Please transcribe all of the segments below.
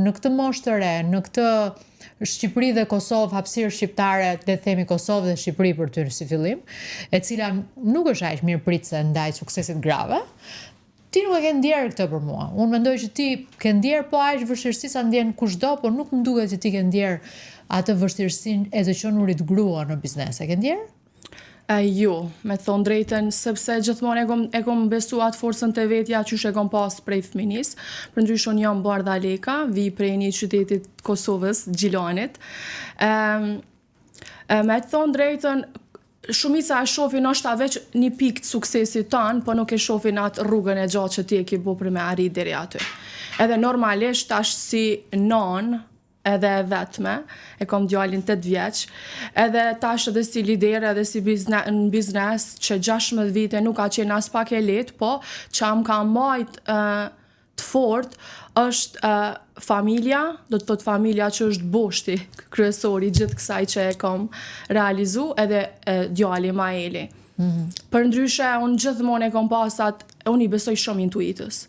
në këtë moshë të re, në këtë Shqipëri dhe Kosovë, hapësirë shqiptare, le të themi Kosovë dhe Shqipëri për ty si fillim, e cila nuk është aq mirëpritëse ndaj suksesit grave, ti nuk e ke ndjerë këtë për mua. Unë mendoj që ti ke ndjerë po aq vështirësi sa ndjen kushdo, por nuk më duket që ti ke ndjerë atë vështirësinë e të qenurit grua në biznes. E ke ndjerë? Jo, me të thonë drejten, sepse gjithmonë e kom besu atë forcën të vetja qysh e kom pas prej fëminis, për ndryshon jam Bardha Leka, vi prej një qytetit Kosovës, Gjilanit. Me të thonë drejten, shumica e shofin është veç një pikë të suksesit tanë, po nuk e shofin atë rrugën e gjatë që ti e ki bo për me arrit deri aty. Edhe normalisht tash si non, edhe e vetme, e kom djalin 8 vjeç, edhe tash edhe si lider, edhe si në biznes, që 16 vite nuk ka qenë as pak e lehtë, po që më ka majt të fort, është familja, do të thot familja që është boshti kryesori gjithë kësaj që e kom realizu, edhe djali Maeli. Për ndryshe, unë gjithmonë e kom pasat, unë i besoj shumë intuitës.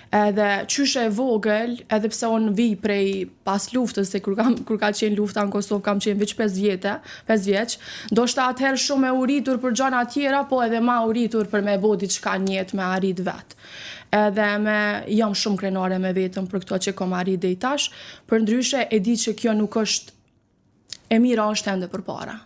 Edhe qyshe e vogël, edhe pse unë vi prej pas luftës, se kur ka qenë lufta në Kosovë, kam qenë veç 5 vjeç, do shta atëherë shumë e uritur për gjana tjera, po edhe ma uritur për me bo diçka njetë me arrit vetë. Edhe jam shumë krenare me vetëm për këto që kom arrit dhe i tash, për ndryshe e di që kjo nuk është e mira është ende për para.